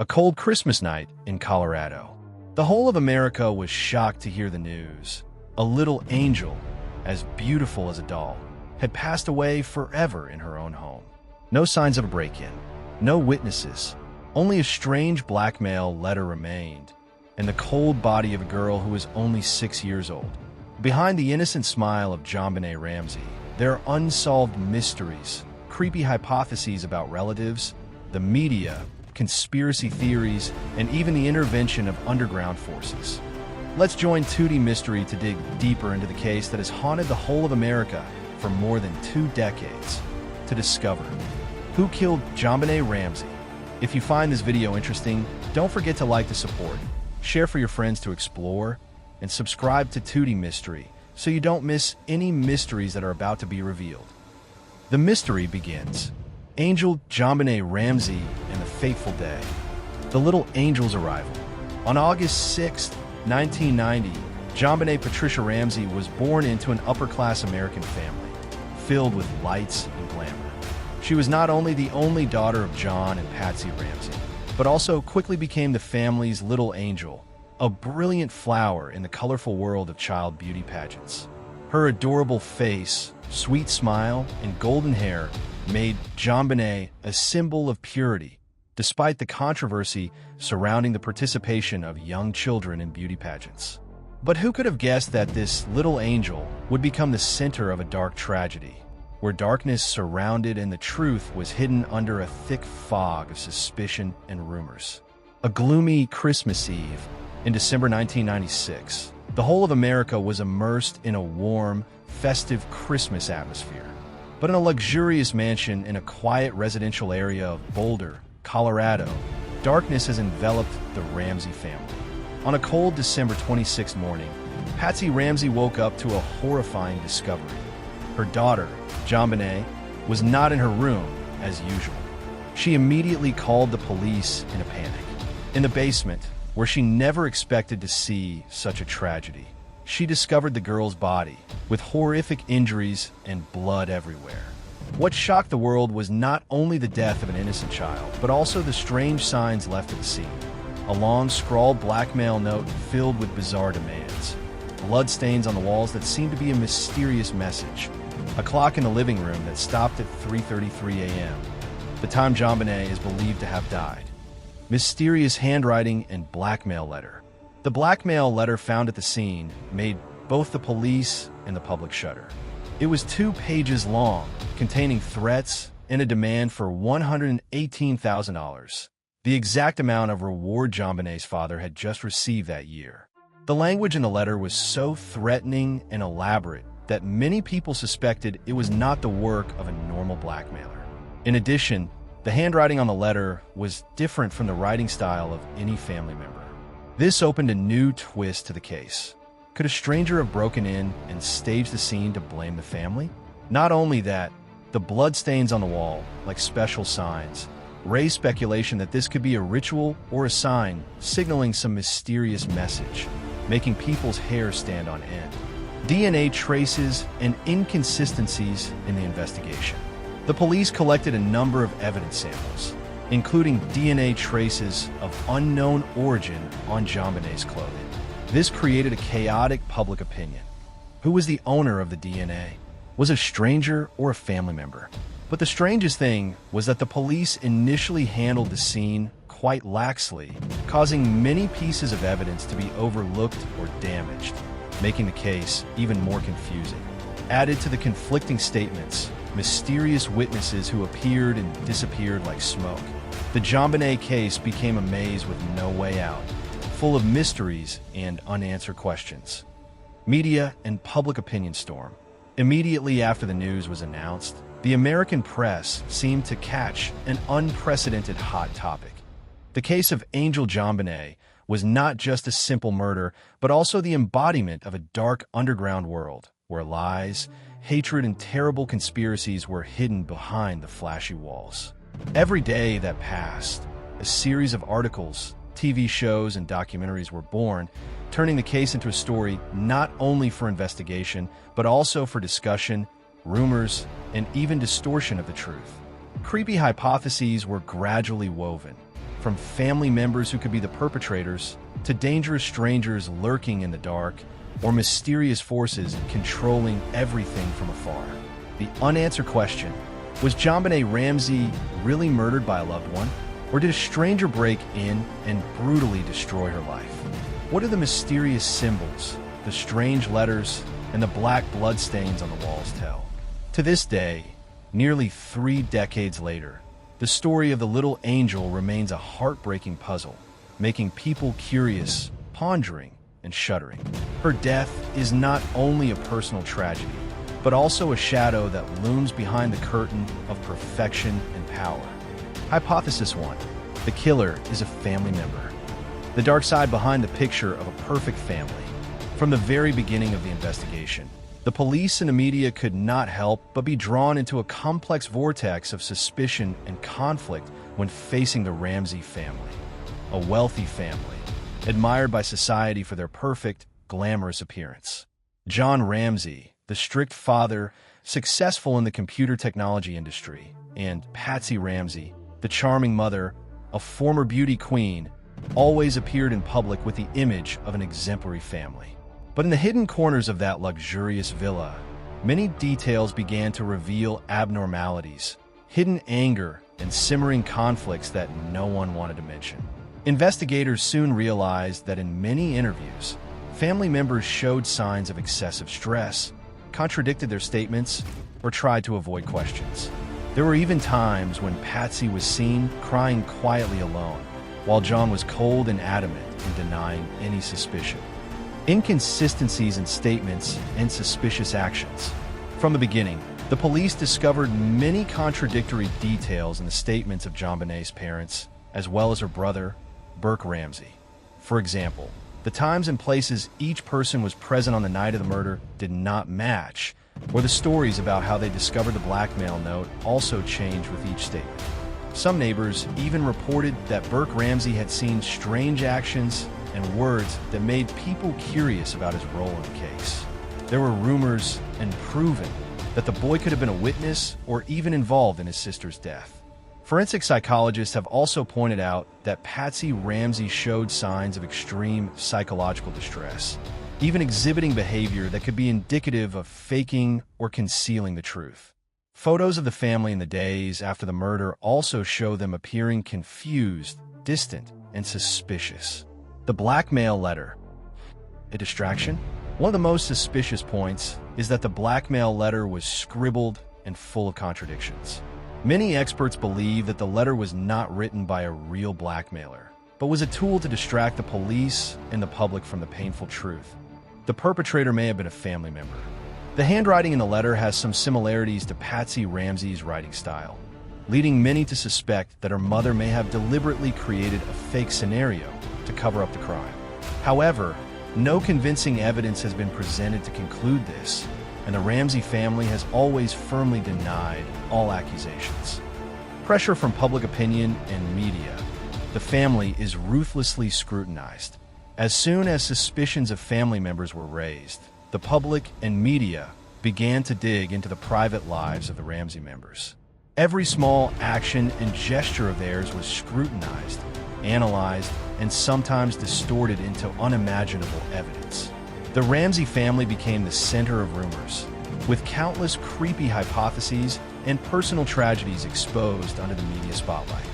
A cold Christmas night in Colorado. The whole of America was shocked to hear the news. A little angel, as beautiful as a doll, had passed away forever in her own home. No signs of a break-in, no witnesses, only a strange blackmail letter remained, and the cold body of a girl who was only 6 years old. Behind the innocent smile of JonBenét Ramsey, there are unsolved mysteries, creepy hypotheses about relatives, the media, conspiracy theories, and even the intervention of underground forces. Let's join Tootie Mystery to dig deeper into the case that has haunted the whole of America for more than 2 decades, to discover who killed JonBenét Ramsey. If you find this video interesting, don't forget to like the support, share for your friends to explore, and subscribe to Tootie Mystery so you don't miss any mysteries that are about to be revealed. The mystery begins. Angel JonBenét Ramsey and the fateful day. The little angel's arrival. On August 6, 1990, JonBenét Patricia Ramsey was born into an upper-class American family, filled with lights and glamour. She was not only the only daughter of John and Patsy Ramsey, but also quickly became the family's little angel, a brilliant flower in the colorful world of child beauty pageants. Her adorable face, sweet smile, and golden hair made JonBenét a symbol of purity, despite the controversy surrounding the participation of young children in beauty pageants. But who could have guessed that this little angel would become the center of a dark tragedy, where darkness surrounded and the truth was hidden under a thick fog of suspicion and rumors? A gloomy Christmas Eve in December 1996, the whole of America was immersed in a warm, festive Christmas atmosphere. But in a luxurious mansion in a quiet residential area of Boulder, Colorado, darkness has enveloped the Ramsey family. On a cold December 26 morning, Patsy Ramsey woke up to a horrifying discovery. Her daughter, JonBenét, was not in her room as usual. She immediately called the police in a panic. In the basement, where she never expected to see such a tragedy, she discovered the girl's body, with horrific injuries and blood everywhere. What shocked the world was not only the death of an innocent child, but also the strange signs left at the scene. A long, scrawled blackmail note filled with bizarre demands. Bloodstains on the walls that seemed to be a mysterious message. A clock in the living room that stopped at 3:33 a.m., the time JonBenét is believed to have died. Mysterious handwriting and blackmail letter. The blackmail letter found at the scene made both the police and the public shudder. It was 2 pages long, containing threats and a demand for $118,000, the exact amount of reward JonBenét's father had just received that year. The language in the letter was so threatening and elaborate that many people suspected it was not the work of a normal blackmailer. In addition, the handwriting on the letter was different from the writing style of any family member. This opened a new twist to the case. Could a stranger have broken in and staged the scene to blame the family? Not only that, the bloodstains on the wall, like special signs, raised speculation that this could be a ritual or a sign signaling some mysterious message, making people's hair stand on end. DNA traces and inconsistencies in the investigation. The police collected a number of evidence samples, including DNA traces of unknown origin on JonBenét's clothing. This created a chaotic public opinion. Who was the owner of the DNA? Was it a stranger or a family member? But the strangest thing was that the police initially handled the scene quite laxly, causing many pieces of evidence to be overlooked or damaged, making the case even more confusing. Added to the conflicting statements, mysterious witnesses who appeared and disappeared like smoke. The JonBenét case became a maze with no way out, full of mysteries and unanswered questions. Media and public opinion storm. Immediately after the news was announced, the American press seemed to catch an unprecedented hot topic. The case of Angel JonBenét was not just a simple murder, but also the embodiment of a dark underground world, where lies, hatred, and terrible conspiracies were hidden behind the flashy walls. Every day that passed, a series of articles, TV shows, and documentaries were born, turning the case into a story not only for investigation, but also for discussion, rumors, and even distortion of the truth. Creepy hypotheses were gradually woven. from family members who could be the perpetrators to dangerous strangers lurking in the dark or mysterious forces controlling everything from afar. The unanswered question, was JonBenét Ramsey really murdered by a loved one? Or did a stranger break in and brutally destroy her life? What are the mysterious symbols, the strange letters, and the black bloodstains on the walls tell? To this day, nearly 3 decades later, the story of the little angel remains a heartbreaking puzzle, making people curious, pondering, and shuddering. Her death is not only a personal tragedy, but also a shadow that looms behind the curtain of perfection and power. Hypothesis 1. The killer is a family member. The dark side behind the picture of a perfect family. From the very beginning of the investigation, the police and the media could not help but be drawn into a complex vortex of suspicion and conflict when facing the Ramsey family. A wealthy family, admired by society for their perfect, glamorous appearance. John Ramsey, the strict father, successful in the computer technology industry, and Patsy Ramsey, the charming mother, a former beauty queen, always appeared in public with the image of an exemplary family. But in the hidden corners of that luxurious villa, many details began to reveal abnormalities, hidden anger, and simmering conflicts that no one wanted to mention. Investigators soon realized that in many interviews, family members showed signs of excessive stress, contradicted their statements, or tried to avoid questions. There were even times when Patsy was seen crying quietly alone, while John was cold and adamant in denying any suspicion. Inconsistencies in statements and suspicious actions. From the beginning, the police discovered many contradictory details in the statements of JonBenét's parents, as well as her brother, Burke Ramsey. For example, the times and places each person was present on the night of the murder did not match, or the stories about how they discovered the blackmail note also changed with each statement. Some neighbors even reported that Burke Ramsey had seen strange actions and words that made people curious about his role in the case. There were rumors and proven that the boy could have been a witness or even involved in his sister's death. Forensic psychologists have also pointed out that Patsy Ramsey showed signs of extreme psychological distress, even exhibiting behavior that could be indicative of faking or concealing the truth. Photos of the family in the days after the murder also show them appearing confused, distant, and suspicious. The blackmail letter. A distraction? One of the most suspicious points is that the blackmail letter was scribbled and full of contradictions. Many experts believe that the letter was not written by a real blackmailer, but was a tool to distract the police and the public from the painful truth. The perpetrator may have been a family member. The handwriting in the letter has some similarities to Patsy Ramsey's writing style, leading many to suspect that her mother may have deliberately created a fake scenario to cover up the crime. However, no convincing evidence has been presented to conclude this, and the Ramsey family has always firmly denied all accusations. Pressure from public opinion and media. The family is ruthlessly scrutinized. As soon as suspicions of family members were raised, the public and media began to dig into the private lives of the Ramsey members. Every small action and gesture of theirs was scrutinized, analyzed, and sometimes distorted into unimaginable evidence. The Ramsey family became the center of rumors, with countless creepy hypotheses and personal tragedies exposed under the media spotlight.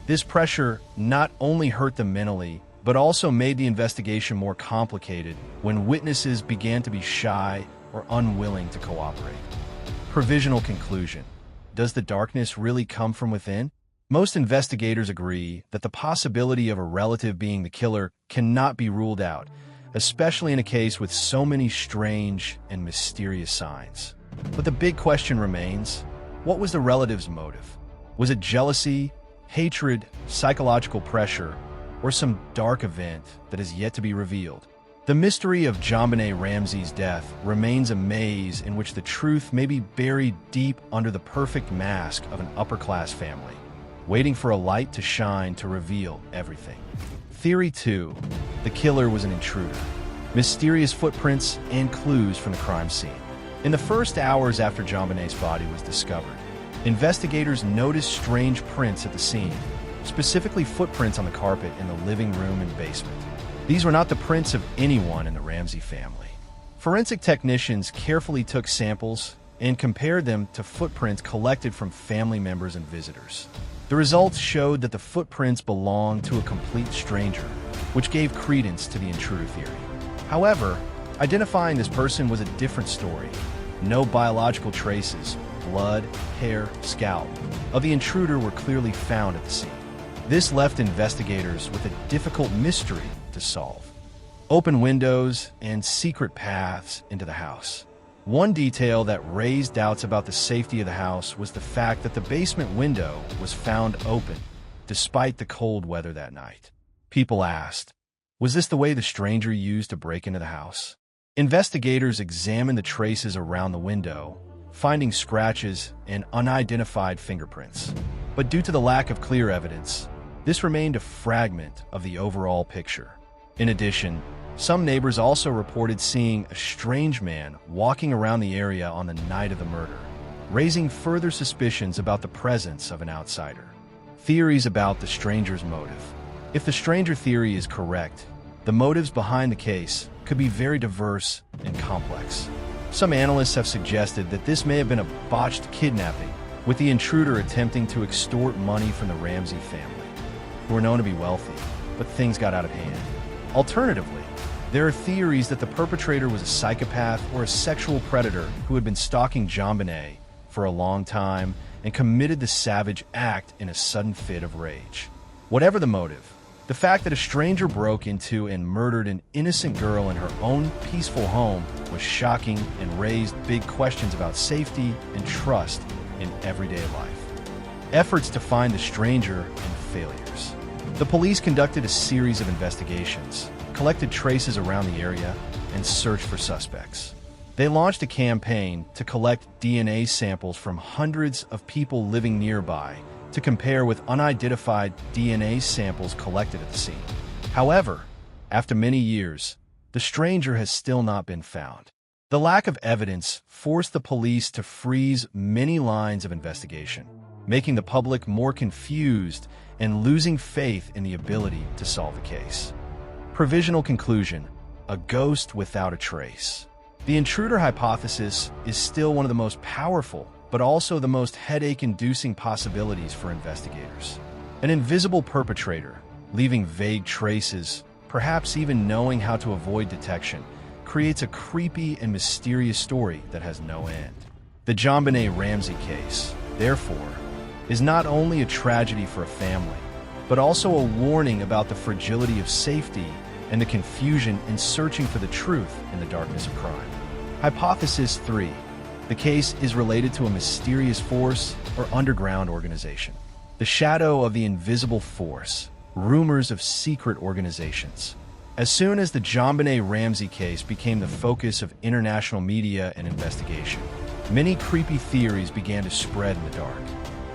This pressure not only hurt them mentally, but also made the investigation more complicated when witnesses began to be shy or unwilling to cooperate. Provisional conclusion. Does the darkness really come from within? Most investigators agree that the possibility of a relative being the killer cannot be ruled out, especially in a case with so many strange and mysterious signs. But the big question remains, what was the relative's motive? Was it jealousy, hatred, psychological pressure, or some dark event that is yet to be revealed? The mystery of JonBenét Ramsey's death remains a maze in which the truth may be buried deep under the perfect mask of an upper-class family, waiting for a light to shine to reveal everything. Theory 2. The killer was an intruder. Mysterious footprints and clues from the crime scene. In the first hours after JonBenét's body was discovered, investigators noticed strange prints at the scene, specifically footprints on the carpet in the living room and basement. These were not the prints of anyone in the Ramsey family. Forensic technicians carefully took samples and compared them to footprints collected from family members and visitors. The results showed that the footprints belonged to a complete stranger, which gave credence to the intruder theory. However, identifying this person was a different story. No biological traces, blood, hair, scalp, of the intruder were clearly found at the scene. This left investigators with a difficult mystery to solve. Open windows and secret paths into the house. One detail that raised doubts about the safety of the house was the fact that the basement window was found open, despite the cold weather that night. People asked, was this the way the stranger used to break into the house? Investigators examined the traces around the window, finding scratches and unidentified fingerprints. But due to the lack of clear evidence, this remained a fragment of the overall picture. In addition, some neighbors also reported seeing a strange man walking around the area on the night of the murder, raising further suspicions about the presence of an outsider. Theories about the stranger's motive. If the stranger theory is correct, the motives behind the case could be very diverse and complex. Some analysts have suggested that this may have been a botched kidnapping, with the intruder attempting to extort money from the Ramsey family, who were known to be wealthy, but things got out of hand. Alternatively, there are theories that the perpetrator was a psychopath or a sexual predator who had been stalking JonBenét for a long time and committed the savage act in a sudden fit of rage. Whatever the motive, the fact that a stranger broke into and murdered an innocent girl in her own peaceful home was shocking and raised big questions about safety and trust in everyday life. Efforts to find the stranger and failures. The police conducted a series of investigations, collected traces around the area, and searched for suspects. They launched a campaign to collect DNA samples from hundreds of people living nearby to compare with unidentified DNA samples collected at the scene. However, after many years, the stranger has still not been found. The lack of evidence forced the police to freeze many lines of investigation, making the public more confused and losing faith in the ability to solve the case. Provisional conclusion: a ghost without a trace. The intruder hypothesis is still one of the most powerful, but also the most headache-inducing possibilities for investigators. An invisible perpetrator, leaving vague traces, perhaps even knowing how to avoid detection, creates a creepy and mysterious story that has no end. The JonBenét Ramsey case, therefore, is not only a tragedy for a family, but also a warning about the fragility of safety and the confusion in searching for the truth in the darkness of crime. Hypothesis 3. The case is related to a mysterious force or underground organization. The shadow of the invisible force. Rumors of secret organizations. As soon as the JonBenét Ramsey case became the focus of international media and investigation, many creepy theories began to spread in the dark.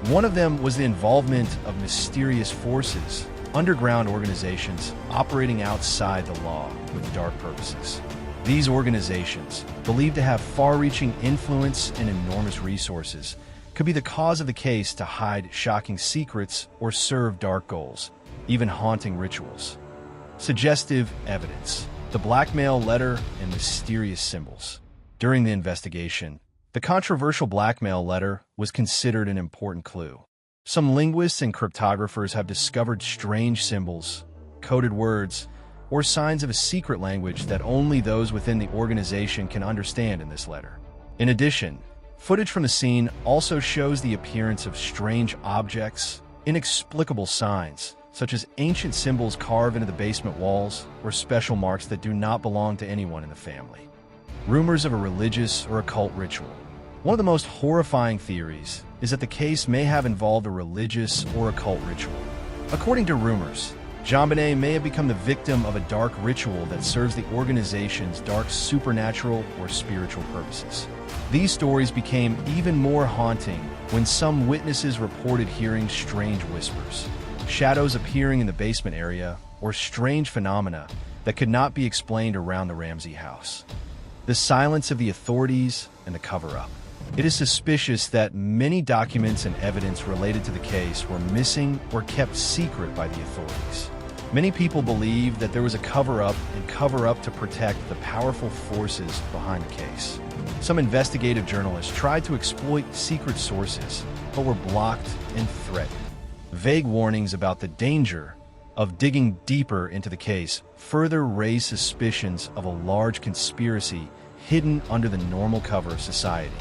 One of them was the involvement of mysterious forces, underground organizations operating outside the law with dark purposes. These organizations, believed to have far-reaching influence and enormous resources, could be the cause of the case to hide shocking secrets or serve dark goals, even haunting rituals. Suggestive evidence: the blackmail letter and mysterious symbols. During the investigation, the controversial blackmail letter was considered an important clue. Some linguists and cryptographers have discovered strange symbols, coded words, or signs of a secret language that only those within the organization can understand in this letter. In addition, footage from the scene also shows the appearance of strange objects, inexplicable signs, such as ancient symbols carved into the basement walls or special marks that do not belong to anyone in the family. Rumors of a religious or occult ritual. One of the most horrifying theories is that the case may have involved a religious or occult ritual. According to rumors, JonBenét may have become the victim of a dark ritual that serves the organization's dark supernatural or spiritual purposes. These stories became even more haunting when some witnesses reported hearing strange whispers, shadows appearing in the basement area, or strange phenomena that could not be explained around the Ramsey house. The silence of the authorities and the cover-up. It is suspicious that many documents and evidence related to the case were missing or kept secret by the authorities. Many people believe that there was a cover-up to protect the powerful forces behind the case. Some investigative journalists tried to exploit secret sources, but were blocked and threatened. Vague warnings about the danger of digging deeper into the case further raised suspicions of a large conspiracy hidden under the normal cover of society.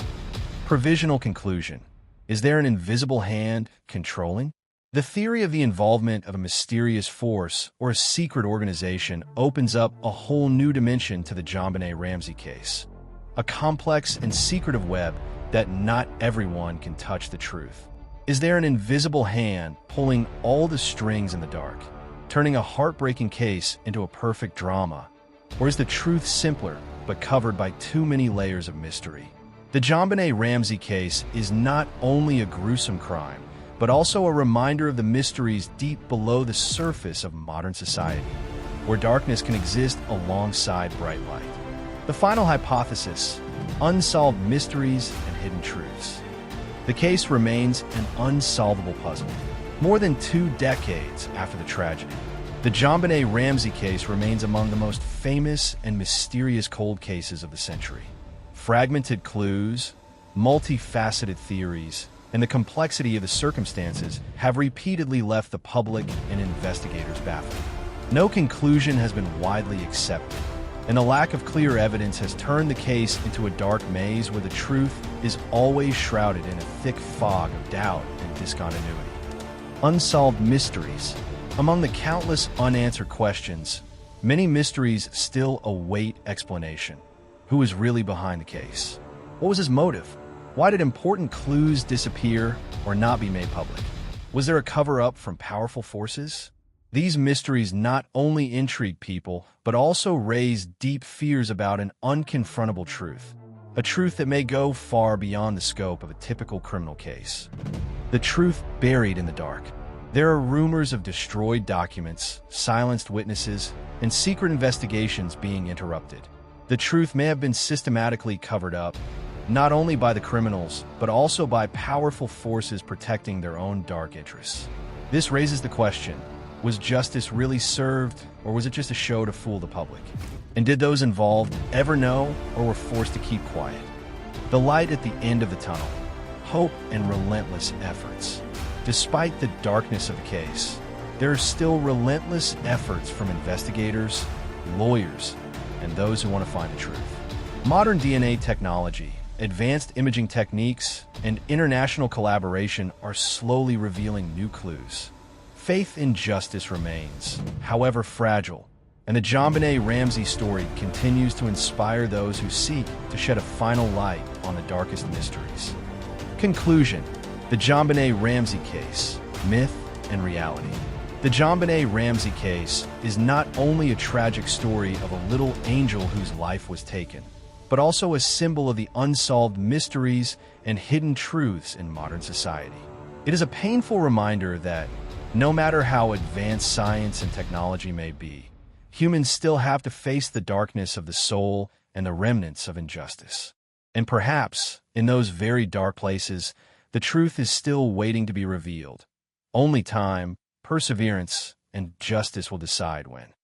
Provisional conclusion. Is there an invisible hand controlling? The theory of the involvement of a mysterious force or a secret organization opens up a whole new dimension to the JonBenét Ramsey case. A complex and secretive web that not everyone can touch the truth. Is there an invisible hand pulling all the strings in the dark, turning a heartbreaking case into a perfect drama? Or is the truth simpler, but covered by too many layers of mystery? The JonBenét Ramsey case is not only a gruesome crime, but also a reminder of the mysteries deep below the surface of modern society, where darkness can exist alongside bright light. The final hypothesis: unsolved mysteries and hidden truths. The case remains an unsolvable puzzle. More than 2 decades after the tragedy, the JonBenét Ramsey case remains among the most famous and mysterious cold cases of the century. Fragmented clues, multifaceted theories, and the complexity of the circumstances have repeatedly left the public and investigators baffled. No conclusion has been widely accepted, and the lack of clear evidence has turned the case into a dark maze where the truth is always shrouded in a thick fog of doubt and discontinuity. Unsolved mysteries. Among the countless unanswered questions, many mysteries still await explanation. Who is really behind the case? What was his motive? Why did important clues disappear or not be made public? Was there a cover-up from powerful forces? These mysteries not only intrigue people, but also raise deep fears about an unconfrontable truth. A truth that may go far beyond the scope of a typical criminal case. The truth buried in the dark. There are rumors of destroyed documents, silenced witnesses, and secret investigations being interrupted. The truth may have been systematically covered up, not only by the criminals, but also by powerful forces protecting their own dark interests. This raises the question: was justice really served, or was it just a show to fool the public? And did those involved ever know, or were forced to keep quiet? The light at the end of the tunnel. Hope and relentless efforts. Despite the darkness of the case, there are still relentless efforts from investigators, lawyers, and those who want to find the truth. Modern DNA technology, advanced imaging techniques, and international collaboration are slowly revealing new clues. Faith in justice remains, however fragile, and the JonBenét Ramsey story continues to inspire those who seek to shed a final light on the darkest mysteries. Conclusion: the JonBenét Ramsey case, myth and reality. The JonBenét Ramsey case is not only a tragic story of a little angel whose life was taken, but also a symbol of the unsolved mysteries and hidden truths in modern society. It is a painful reminder that, no matter how advanced science and technology may be, humans still have to face the darkness of the soul and the remnants of injustice. And perhaps, in those very dark places, the truth is still waiting to be revealed. Only time, perseverance, and justice will decide when.